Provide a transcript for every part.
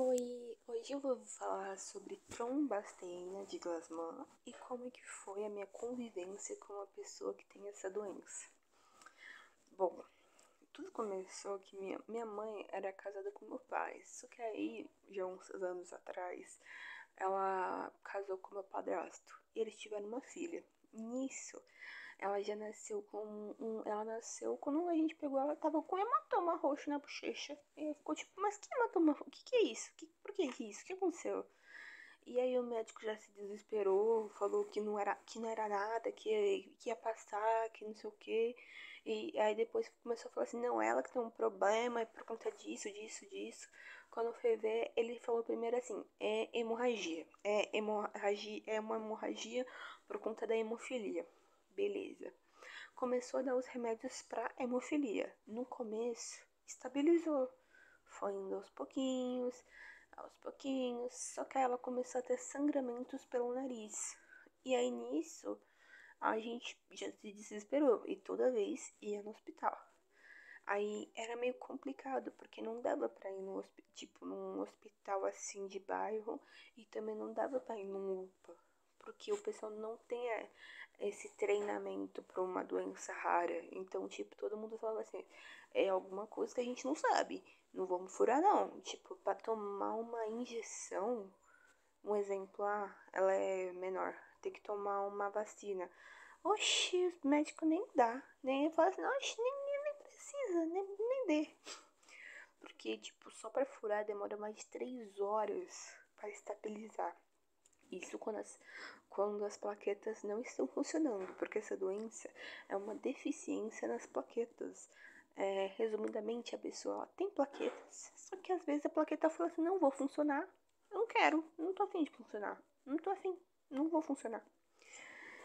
Oi, hoje eu vou falar sobre trombosteina de Glasman e como é que foi a minha convivência com uma pessoa que tem essa doença. Bom, tudo começou que minha mãe era casada com meu pai, só que aí, já uns anos atrás, ela casou com meu padrasto e eles tiveram uma filha. Nisso, ela já nasceu ela nasceu quando a gente pegou, ela tava com hematoma roxo na bochecha. E ficou tipo, mas que hematoma? O que é isso? Por que isso? O que aconteceu? E aí o médico já se desesperou, falou que não era nada, que ia passar, que não sei o quê. E aí depois começou a falar assim, não, ela que tem um problema, é por conta disso. Quando foi ver, ele falou primeiro assim, é hemorragia. É uma hemorragia por conta da hemofilia. Beleza. Começou a dar os remédios para hemofilia. No começo, estabilizou. Foi indo aos pouquinhos. Só que aí ela começou a ter sangramentos pelo nariz. E aí nisso, a gente já se desesperou e toda vez ia no hospital. Aí era meio complicado, porque não dava pra ir num hospital assim de bairro e também não dava pra ir num UPA, porque o pessoal não tem esse treinamento pra uma doença rara. Então, tipo, todo mundo falava assim, é alguma coisa que a gente não sabe, não vamos furar não. Tipo, pra tomar uma injeção, um exemplo, ela é menor, tem que tomar uma vacina. Oxi, o médico nem dá, nem fala assim, oxi, nem precisa, nem dê. Porque, tipo, só pra furar demora mais de 3 horas para estabilizar. Isso quando as plaquetas não estão funcionando, porque essa doença é uma deficiência nas plaquetas. Resumidamente, a pessoa tem plaquetas, só que às vezes a plaqueta fala assim, não vou funcionar, eu não quero, não tô afim de funcionar, não tô afim, não vou funcionar.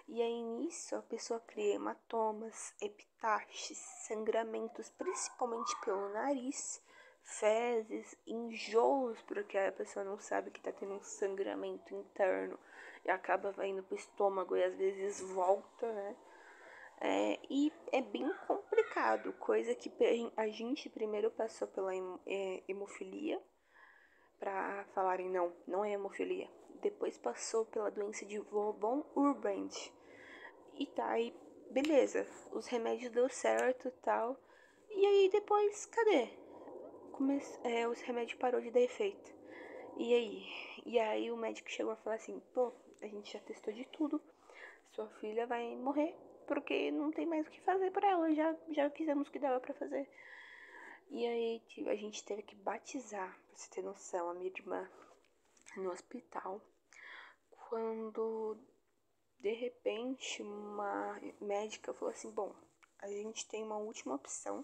E aí nisso a pessoa cria hematomas, epitastes, sangramentos, principalmente pelo nariz, fezes, enjoos, porque a pessoa não sabe que tá tendo um sangramento interno e acaba indo pro estômago e às vezes volta, né? E é bem complicado, coisa que a gente primeiro passou pela hemofilia, para falarem não é hemofilia. Depois passou pela doença de von Willebrand. E tá, aí beleza, os remédios deu certo e tal. E aí depois, cadê? Os remédios parou de dar efeito. E aí? E aí o médico chegou a falar assim, pô, a gente já testou de tudo. Sua filha vai morrer porque não tem mais o que fazer pra ela. Já fizemos o que dava pra fazer. E aí a gente teve que batizar, pra você ter noção, a minha irmã no hospital. Quando de repente uma médica falou assim, bom, a gente tem uma última opção,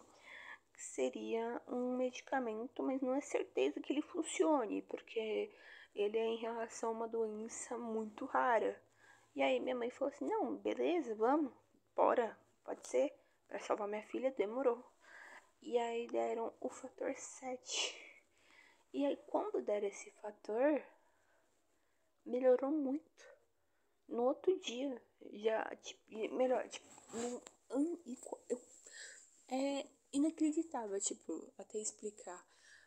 que seria um medicamento, mas não é certeza que ele funcione, porque ele é em relação a uma doença muito rara. E aí minha mãe falou assim, não, beleza, vamos, bora, pode ser, para salvar minha filha, demorou. E aí deram o fator 7. E aí quando deram esse fator, melhorou muito. No outro dia, já, tipo, melhor, tipo, é inacreditável, tipo, até explicar.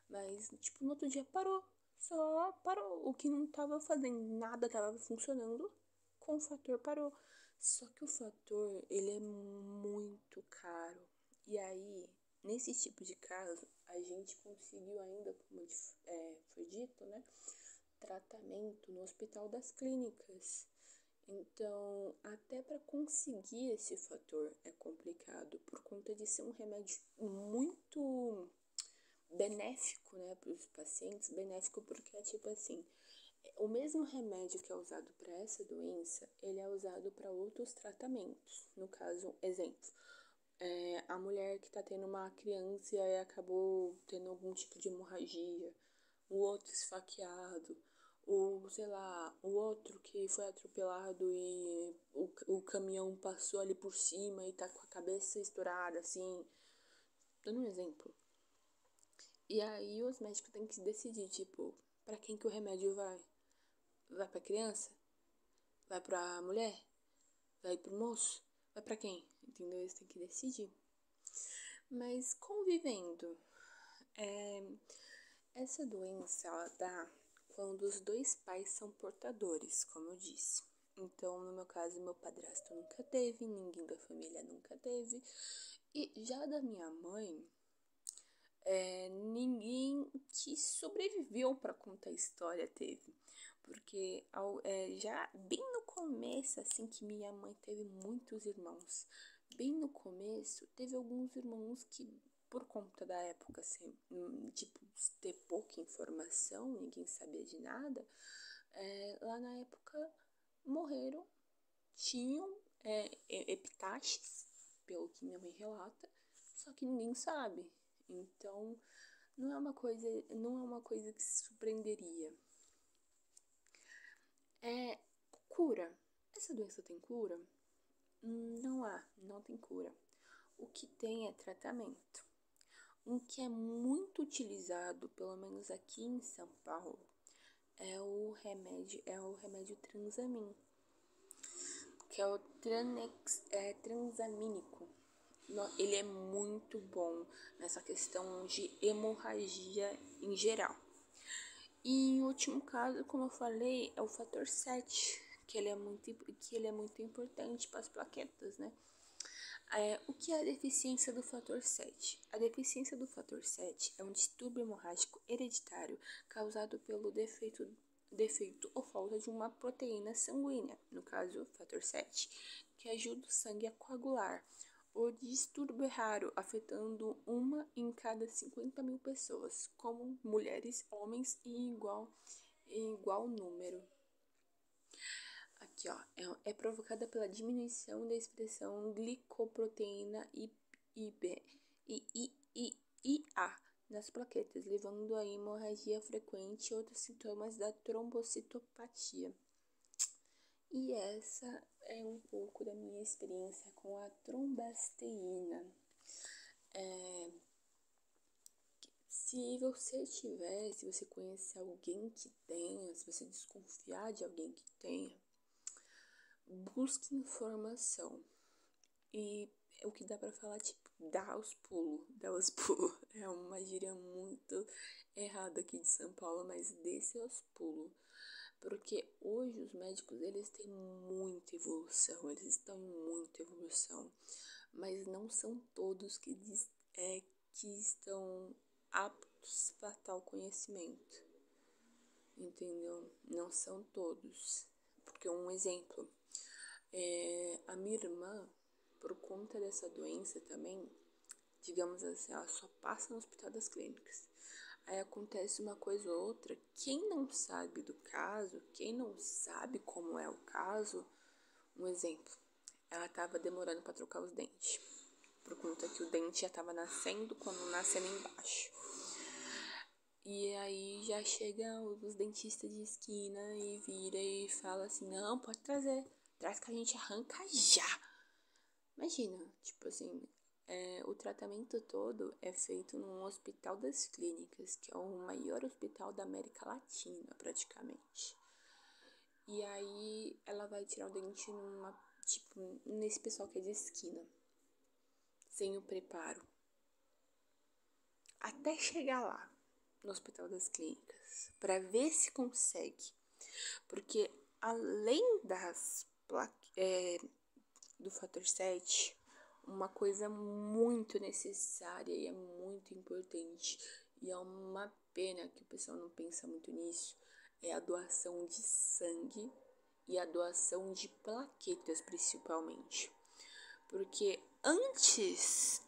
Mas, tipo, no outro dia parou. Só parou. O que não tava fazendo nada, tava funcionando, com o fator parou. Só que o fator, ele é muito caro. E aí, nesse tipo de caso, a gente conseguiu ainda, como foi dito, né? Tratamento no Hospital das Clínicas. Então, até para conseguir esse fator é complicado, por conta de ser um remédio muito benéfico, né, para os pacientes. Benéfico porque é tipo assim, o mesmo remédio que é usado para essa doença, ele é usado para outros tratamentos. No caso, exemplo, a mulher que está tendo uma criança e acabou tendo algum tipo de hemorragia, o outro esfaqueado, ou sei lá, o outro que foi atropelado e o caminhão passou ali por cima e tá com a cabeça estourada, assim, dando um exemplo. E aí os médicos têm que decidir, tipo, pra quem que o remédio vai? Vai pra criança? Vai pra mulher? Vai pro moço? Vai pra quem? Entendeu? Eles têm que decidir. Mas convivendo, Essa doença, ela dá quando os dois pais são portadores, como eu disse. Então, no meu caso, meu padrasto nunca teve, ninguém da família nunca teve. E já da minha mãe, ninguém que sobreviveu para contar a história teve. Porque já bem no começo, assim, que minha mãe teve muitos irmãos, bem no começo, teve alguns irmãos que, por conta da época, assim, tipo, ter pouca informação, ninguém sabia de nada, lá na época morreram, tinham epitáxis, pelo que minha mãe relata, só que ninguém sabe. Então, não é uma coisa que se surpreenderia. Cura. Essa doença tem cura? Não tem cura. O que tem é tratamento. Um que é muito utilizado, pelo menos aqui em São Paulo, é o remédio Transamin, que é o transamínico. Ele é muito bom nessa questão de hemorragia em geral. E em último caso, como eu falei, é o fator 7, que ele é muito importante para as plaquetas, né? O que é a deficiência do fator 7? A deficiência do fator 7 é um distúrbio hemorrágico hereditário causado pelo defeito ou falta de uma proteína sanguínea, no caso, fator 7, que ajuda o sangue a coagular. O distúrbio é raro, afetando uma em cada 50.000 pessoas, como mulheres, homens em igual número. Aqui, ó, é provocada pela diminuição da expressão glicoproteína IA nas plaquetas, levando a hemorragia frequente e outros sintomas da trombocitopatia. E essa é um pouco da minha experiência com a trombasteína. Se você conhecer alguém que tenha, se você desconfiar de alguém que tenha, busque informação. E o que dá pra falar, tipo, dá os pulos. É uma gíria muito errada aqui de São Paulo, mas desce aos pulos. Porque hoje os médicos, eles têm muita evolução, eles estão em muita evolução. Mas não são todos que estão aptos para tal conhecimento. Entendeu? Não são todos. Porque um exemplo, a minha irmã, por conta dessa doença também, digamos assim, ela só passa no Hospital das Clínicas. Aí acontece uma coisa ou outra, quem não sabe do caso, quem não sabe como é o caso, um exemplo, ela tava demorando para trocar os dentes, por conta que o dente já tava nascendo quando nasce ali embaixo. E aí já chega os dentistas de esquina e vira e fala assim, não, pode trazer, traz que a gente arranca já. Imagina, tipo assim, o tratamento todo é feito num Hospital das Clínicas, que é o maior hospital da América Latina, praticamente. E aí ela vai tirar o dente nesse pessoal que é de esquina, sem o preparo. Até chegar lá, no Hospital das Clínicas, para ver se consegue. Porque além do fator 7, uma coisa muito necessária e é muito importante, e é uma pena que o pessoal não pensa muito nisso, é a doação de sangue e a doação de plaquetas, principalmente. Porque antes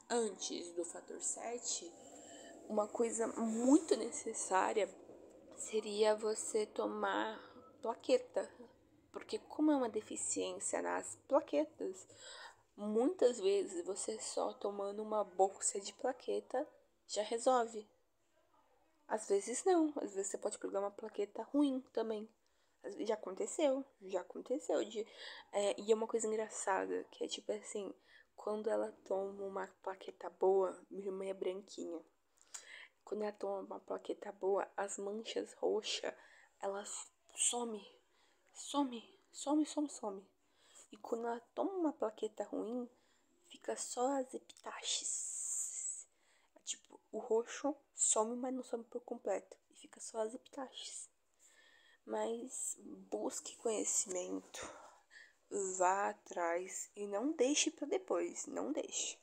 do fator 7, uma coisa muito necessária seria você tomar plaqueta. Porque como é uma deficiência nas plaquetas, muitas vezes você só tomando uma bolsa de plaqueta já resolve. Às vezes não, às vezes você pode pegar uma plaqueta ruim também. Já aconteceu. E é uma coisa engraçada, que é tipo assim, quando ela toma uma plaqueta boa, minha irmã é branquinha. Quando ela toma uma plaqueta boa, as manchas roxas, elas some. E quando ela toma uma plaqueta ruim, fica só as epitáxis. Tipo, o roxo some, mas não some por completo. E fica só as epitáxis. Mas busque conhecimento. Vá atrás e não deixe para depois. Não deixe.